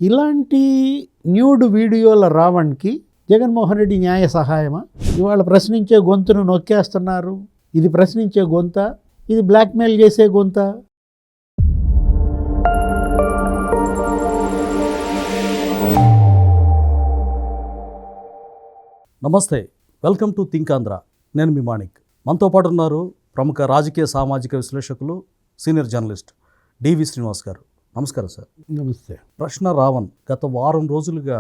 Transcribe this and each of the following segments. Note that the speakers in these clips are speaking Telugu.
ఇలాంటి న్యూడ్ వీడియోల రావణ్కి జగన్మోహన్ రెడ్డి న్యాయ సహాయమా? ఇవాళ ప్రశ్నించే గొంతును నొక్కేస్తున్నారు. ఇది ప్రశ్నించే గొంత, ఇది బ్లాక్మెయిల్ చేసే గొంత. నమస్తే, వెల్కమ్ టు థింక్ ఆంధ్ర. నేను మీ మాణిక్. మనతో పాటు ఉన్నారు ప్రముఖ రాజకీయ సామాజిక విశ్లేషకులు, సీనియర్ జర్నలిస్ట్ డివి శ్రీనివాస్ గారు. నమస్కారం సార్. నమస్తే. ప్రశ్న రావణ్ గత వారం రోజులుగా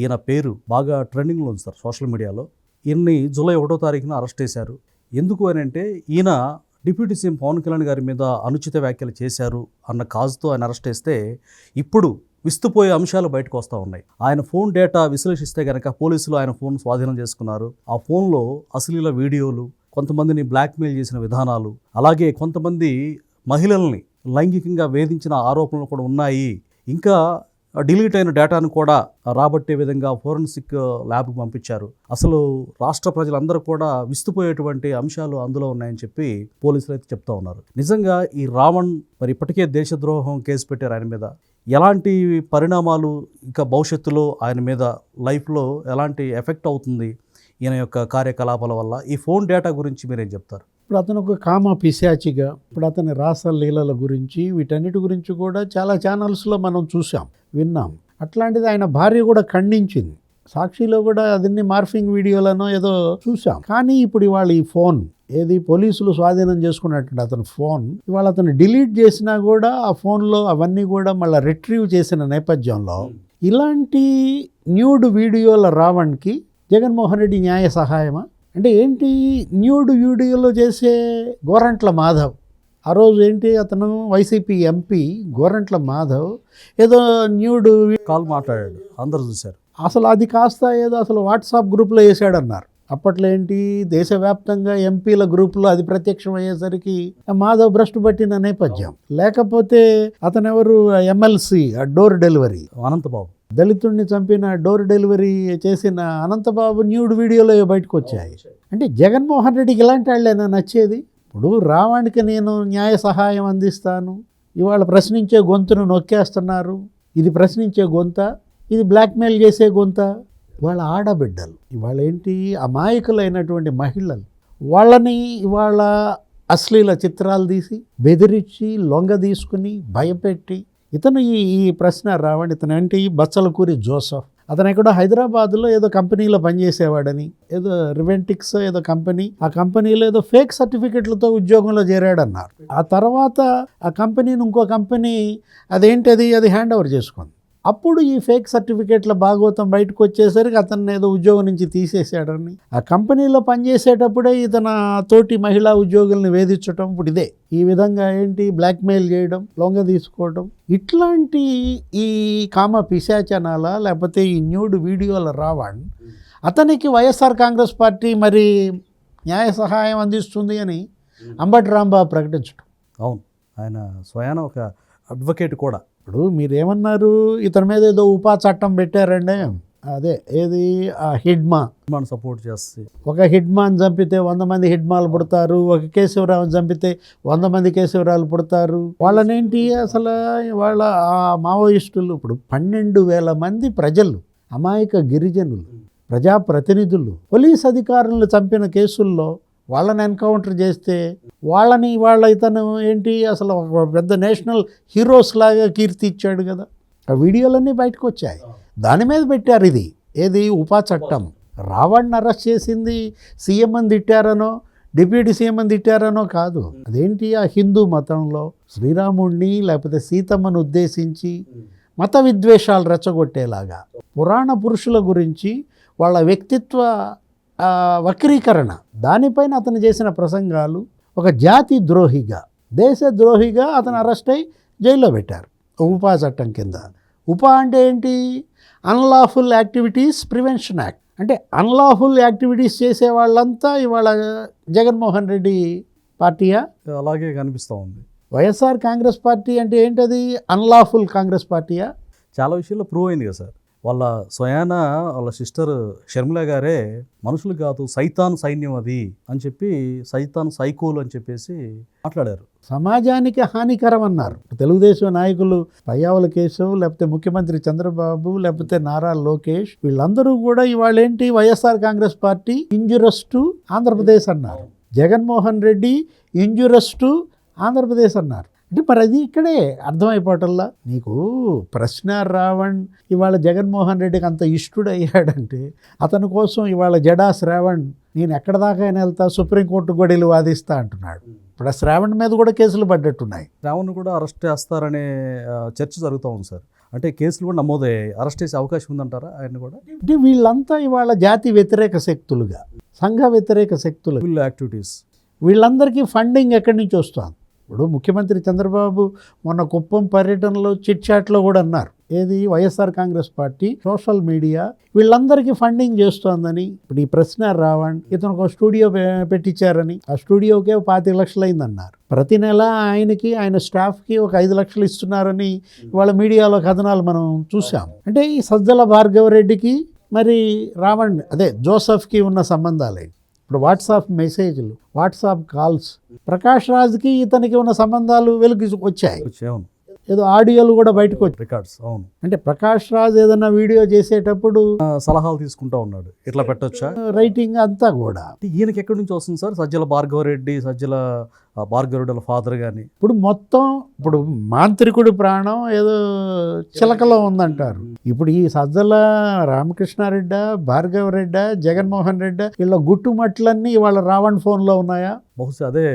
ఈయన పేరు బాగా ట్రెండింగ్లో ఉంది సార్ సోషల్ మీడియాలో. ఈయన్ని జూలై 1వ తారీఖున అరెస్ట్ చేశారు. ఎందుకు అని అంటే ఈయన డిప్యూటీ సీఎం పవన్ కళ్యాణ్ గారి మీద అనుచిత వ్యాఖ్యలు చేశారు అన్న కాజుతో ఆయన అరెస్ట్ చేస్తే ఇప్పుడు విస్తుపోయే అంశాలు బయటకు వస్తూ ఉన్నాయి. ఆయన ఫోన్ డేటా విశ్లేషిస్తే కనుక పోలీసులు ఆయన ఫోన్ స్వాధీనం చేసుకున్నారు. ఆ ఫోన్లో అశ్లీల వీడియోలు, కొంతమందిని బ్లాక్మెయిల్ చేసిన విధానాలు, అలాగే కొంతమంది మహిళల్ని లైంగికంగా వేధించిన ఆరోపణలు కూడా ఉన్నాయి. ఇంకా డిలీట్ అయిన డేటాను కూడా రాబట్టే విధంగా ఫోరెన్సిక్ ల్యాబ్కి పంపించారు. అసలు రాష్ట్ర ప్రజలందరూ కూడా విస్తుపోయేటువంటి అంశాలు అందులో ఉన్నాయని చెప్పి పోలీసులు అయితే చెప్తా ఉన్నారు. నిజంగా ఈ రావణ్ మరి ఇప్పటికే దేశద్రోహం కేసు పెట్టారు ఆయన మీద. ఎలాంటి పరిణామాలు ఇంకా భవిష్యత్తులో ఆయన మీద లైఫ్లో ఎలాంటి ఎఫెక్ట్ అవుతుంది ఈయన యొక్క కార్యకలాపాల వల్ల? ఈ ఫోన్ డేటా గురించి మీరేం చెప్తారు? ఇప్పుడు అతను ఒక కామ పిశాచిగా, ఇప్పుడు అతని రాసలీలల గురించి, వీటన్నిటి గురించి కూడా చాలా ఛానల్స్లో మనం చూసాం, విన్నాం. అట్లాంటిది ఆయన భార్య కూడా ఖండించింది. సాక్షిలో కూడా అదన్ని మార్ఫింగ్ వీడియోలను ఏదో చూసాం. కానీ ఇప్పుడు ఇవాళ ఈ ఫోన్ ఏది పోలీసులు స్వాధీనం చేసుకున్నట్టు అతను ఫోన్ ఇవాళ అతను డిలీట్ చేసినా కూడా ఆ ఫోన్లో అవన్నీ కూడా మళ్ళీ రిట్రీవ్ చేసిన నేపథ్యంలో ఇలాంటి న్యూడ్ వీడియోల రావణ్కి జగన్మోహన్ రెడ్డి న్యాయ సహాయమా? అంటే ఏంటి, న్యూడ్ వీడియోలో చేసే గోరంట్ల మాధవ్, ఆ రోజు ఏంటి అతను వైసీపీ ఎంపీ గోరంట్ల మాధవ్ ఏదో న్యూడ్ కాల్ మాట్లాడాడు, అందరూ చూశారు. అసలు అది కాస్త ఏదో అసలు వాట్సాప్ గ్రూప్లో వేసాడన్నారు. అప్పట్లో ఏంటి దేశవ్యాప్తంగా ఎంపీల గ్రూపులో అది ప్రత్యక్షం అయ్యేసరికి మాధవ్ భ్రష్టు పట్టిన నేపథ్యం. లేకపోతే అతనెవరు, ఎమ్మెల్సీ డోర్ డెలివరీ అనంతబాబు, దళితుడిని చంపిన డోర్ డెలివరీ చేసిన అనంతబాబు న్యూడ్ వీడియోలో బయటకు వచ్చాయి. అంటే జగన్మోహన్ రెడ్డికి ఇలాంటి వాళ్ళేనా నచ్చేది? ఇప్పుడు రావణ్కి నేను న్యాయ సహాయం అందిస్తాను, ఇవాళ ప్రశ్నించే గొంతును నొక్కేస్తున్నారు. ఇది ప్రశ్నించే గొంత, ఇది బ్లాక్మెయిల్ చేసే గొంత. ఇవాళ ఆడబిడ్డలు, ఇవాళ ఏంటి అమాయకులైనటువంటి మహిళలు, వాళ్ళని ఇవాళ అశ్లీల చిత్రాలు తీసి బెదిరించి లొంగ తీసుకుని భయపెట్టి ఇతను ఈ ప్రశ్న రావణ్, ఇతను ఏంటి బచ్చలకూరి జోసఫ్, అతను ఎక్కడో హైదరాబాద్లో ఏదో కంపెనీలో పనిచేసేవాడని, ఏదో రివెంటిక్స్ ఏదో కంపెనీ, ఆ కంపెనీలో ఏదో ఫేక్ సర్టిఫికెట్లతో ఉద్యోగంలో చేరాడన్నారు. ఆ తర్వాత ఆ కంపెనీని ఇంకో కంపెనీ అదేంటది అది హ్యాండ్ ఓవర్ చేసుకుంది. అప్పుడు ఈ ఫేక్ సర్టిఫికేట్ల భాగవతం బయటకు వచ్చేసరికి అతన్ని ఏదో ఉద్యోగం నుంచి తీసేసాడని, ఆ కంపెనీలో పనిచేసేటప్పుడే ఇతను తోటి మహిళా ఉద్యోగుల్ని వేధించడం, ఇప్పుడు ఇదే ఈ విధంగా ఏంటి బ్లాక్మెయిల్ చేయడం, లొంగ తీసుకోవడం, ఇట్లాంటి ఈ కామ పిశాచనాల లేకపోతే ఈ న్యూడ్ వీడియోల రావణ్ అతనికి వైఎస్ఆర్ కాంగ్రెస్ పార్టీ మరి న్యాయ సహాయం అందిస్తుంది అని అంబటి రాంబాబు ప్రకటించడం. అవును, ఆయన స్వయాన ఒక అడ్వకేట్ కూడా. ఇప్పుడు మీరేమన్నారు, ఇతని మీద ఏదో ఉపా చట్టం పెట్టారండి, అదే ఏది ఆ హిడ్మా సపోర్ట్ చేస్తే, ఒక హిడ్మాన్ చంపితే 100 మంది హిడ్మాలు పుడతారు, ఒక కేశవరావుని చంపితే 100 మంది కేశవరాలు పుడతారు. వాళ్ళనేంటి అసలు వాళ్ళ ఆ మావోయిస్టులు ఇప్పుడు 12,000 మంది ప్రజలు, అమాయక గిరిజనులు, ప్రజాప్రతినిధులు, పోలీస్ అధికారులను చంపిన కేసుల్లో వాళ్ళని ఎన్కౌంటర్ చేస్తే వాళ్ళని ఇతను ఏంటి అసలు ఒక పెద్ద నేషనల్ హీరోస్ లాగా కీర్తి ఇచ్చాడు కదా. ఆ వీడియోలన్నీ బయటకు వచ్చాయి, దాని మీద పెట్టారు. ఇది ఏది ఉపా చట్టం. రావణ్ని అరెస్ట్ చేసింది సీఎం అని తిట్టారనో డిప్యూటీ సీఎం అని తిట్టారనో కాదు. అదేంటి ఆ హిందూ మతంలో శ్రీరాముడిని లేకపోతే సీతమ్మను ఉద్దేశించి మత విద్వేషాలు రెచ్చగొట్టేలాగా పురాణ పురుషుల గురించి వాళ్ళ వ్యక్తిత్వ వక్రీకరణ, దానిపైన అతను చేసిన ప్రసంగాలు, ఒక జాతి ద్రోహిగా, దేశ ద్రోహిగా అతను అరెస్ట్ అయి జైల్లో పెట్టారు ఉపా చట్టం కింద. ఉపా అంటే ఏంటి, అన్లాఫుల్ యాక్టివిటీస్ ప్రివెన్షన్ యాక్ట్. అంటే అన్లాఫుల్ యాక్టివిటీస్ చేసే వాళ్ళంతా ఇవాళ జగన్మోహన్ రెడ్డి పార్టీయా? అలాగే కనిపిస్తూ ఉంది. వైఎస్ఆర్ కాంగ్రెస్ పార్టీ అంటే ఏంటది, అన్లాఫుల్ కాంగ్రెస్ పార్టీయా? చాలా విషయాల్లో ప్రూవ్ అయింది కదా సార్. వాళ్ళ స్వయాన వాళ్ళ సిస్టర్ షర్మిల గారే మనుషులు కాదు సైతాన్ సైన్యం అది అని చెప్పి, సైతాన్ సైకోలు అని చెప్పేసి మాట్లాడారు సమాజానికి హానికరం అన్నారు. తెలుగుదేశం నాయకులు పయ్యావుల కేశవ్, లేకపోతే ముఖ్యమంత్రి చంద్రబాబు, లేకపోతే నారా లోకేష్, వీళ్ళందరూ కూడా ఇవాళ ఏంటి YSR Congress party injurious to Andhra Pradesh అన్నారు. జగన్మోహన్ రెడ్డి ఇంజురస్ టు ఆంధ్రప్రదేశ్ అన్నారు. అంటే మరి అది ఇక్కడే అర్థమైపోవటంలా. నీకు ప్రశ్న రావణ్ ఇవాళ జగన్మోహన్ రెడ్డికి అంత ఇష్టుడయ్యాడంటే అతని కోసం ఇవాళ జడా శ్రావణ్ నేను ఎక్కడ దాకా అయినా వెళ్తా, సుప్రీంకోర్టు కూడా వెళ్ళి వాదిస్తా అంటున్నాడు. ఇప్పుడు ఆ శ్రావణ్ మీద కూడా కేసులు పడ్డట్టున్నాయి. శ్రావణ్ కూడా అరెస్ట్ చేస్తారనే చర్చ జరుగుతూ ఉంది సార్. అంటే కేసులు కూడా నమోదయ్యాయి. అరెస్ట్ చేసే అవకాశం ఉందంటారా ఆయన కూడా? అంటే వీళ్ళంతా ఇవాళ జాతి వ్యతిరేక శక్తులుగా, సంఘ వ్యతిరేక శక్తులు, యాక్టివిటీస్, వీళ్ళందరికీ ఫండింగ్ ఎక్కడి నుంచి వస్తుంది? ఇప్పుడు ముఖ్యమంత్రి చంద్రబాబు మొన్న కుప్పం పర్యటనలో చిట్ చాట్లో కూడా అన్నారు, ఏది YSR Congress party social media వీళ్ళందరికీ ఫండింగ్ చేస్తోందని. ఇప్పుడు ఈ ప్రశ్న రావణ్ ఇతను ఒక స్టూడియో పెట్టించారని, ఆ స్టూడియోకే 25 లక్షలు అయిందన్నారు. ప్రతి నెల ఆయనకి ఆయన స్టాఫ్కి ఒక 5 లక్షలు ఇస్తున్నారని ఇవాళ మీడియాలో కథనాలు మనం చూసాం. అంటే ఈ సజ్జల భార్గవరెడ్డికి మరి రావణ్ అదే జోసెఫ్కి ఉన్న సంబంధాలే. ఇప్పుడు వాట్సాప్ మెసేజ్లు, వాట్సాప్ కాల్స్, ప్రకాష్ రాజ్కి ఇతనికి ఉన్న సంబంధాలు వెలుగు వచ్చాయి. అవును, ఏదో ఆడియోలు కూడా బయటకు వచ్చాయి, రికార్డ్స్. అవును, అంటే ప్రకాష్ రాజ్ ఏదైనా వీడియో చేసేటప్పుడు సలహాలు తీసుకుంటా ఉన్నాడు, ఇట్లా పెట్టొచ్చా, రైటింగ్ అంతా కూడా. ఈయనకి ఎక్కడి నుంచి వస్తుంది సార్? సజ్జల భార్గవరెడ్డి, సజ్జల భార్గవరెడ్డి వాళ్ళ ఫాదర్ కానీ ఇప్పుడు మొత్తం ఇప్పుడు మాంత్రికుడి ప్రాణం ఏదో చిలకలో ఉందంటారు. ఇప్పుడు ఈ సజ్జల రామకృష్ణారెడ్డి, భార్గవరెడ్డి, జగన్మోహన్ రెడ్డి వీళ్ళ గుట్టుమట్లన్నీ ఇవాళ రావణ్ ఫోన్లో ఉన్నాయా? బహుశా అదే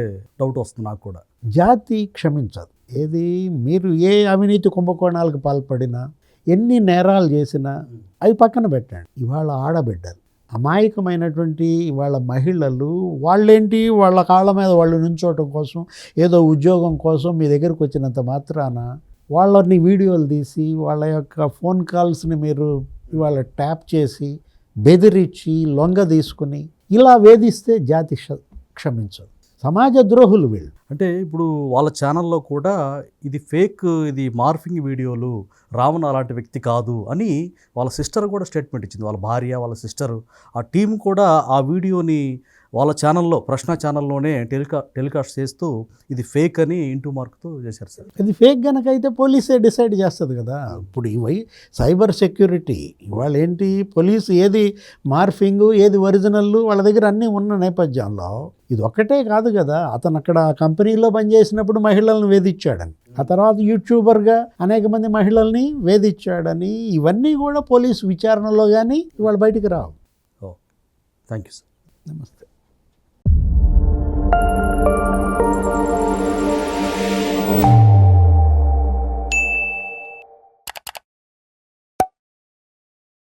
డౌట్ వస్తుంది నాకు కూడా. జాతి క్షమించదు. ఏది మీరు ఏ అవినీతి కుంభకోణాలకు పాల్పడినా, ఎన్ని నేరాలు చేసినా అవి పక్కన పెట్టండి. ఇవాళ ఆడబిడ్డలు, అమాయకమైనటువంటి వాళ్ళ మహిళలు, వాళ్ళేంటి వాళ్ళ కాళ్ళ మీద వాళ్ళు నుంచోవటం కోసం, ఏదో ఉద్యోగం కోసం మీ దగ్గరకు వచ్చినంత మాత్రాన వాళ్ళని వీడియోలు తీసి వాళ్ళ యొక్క ఫోన్ కాల్స్ని మీరు ఇవాళ ట్యాప్ చేసి బెదిరించి లొంగ తీసుకుని ఇలా వేధిస్తే జాతి క్షమించదు. సమాజ ద్రోహులు వీళ్ళు. అంటే ఇప్పుడు వాళ్ళ ఛానల్లో కూడా ఇది ఫేక్, ఇది మార్ఫింగ్ వీడియోలు, రావణ్ అలాంటి వ్యక్తి కాదు అని వాళ్ళ సిస్టర్ కూడా స్టేట్మెంట్ ఇచ్చింది. వాళ్ళ భార్య, వాళ్ళ సిస్టర్, ఆ టీం కూడా ఆ వీడియోని వాళ్ళ ఛానల్లో, ప్రశ్న ఛానల్లోనే టెలికాస్ట్ చేస్తూ ఇది ఫేక్ అని ఇంటూ మార్క్తో చేశారు సార్. ఇది ఫేక్ కనుక అయితే పోలీసే డిసైడ్ చేస్తుంది కదా. ఇప్పుడు ఇవి సైబర్ సెక్యూరిటీ ఇవాళ ఏంటి, పోలీసు ఏది మార్ఫింగ్ ఏది ఒరిజినల్ వాళ్ళ దగ్గర అన్నీ ఉన్న నేపథ్యంలో ఇది ఒక్కటే కాదు కదా. అతను అక్కడ కంపెనీలో పనిచేసినప్పుడు మహిళలను వేధించాడని, ఆ తర్వాత యూట్యూబర్గా అనేక మంది మహిళల్ని వేధించాడని, ఇవన్నీ కూడా పోలీసు విచారణలో కానీ ఇవాళ బయటికి రావు. Thank you sir. నమస్తే.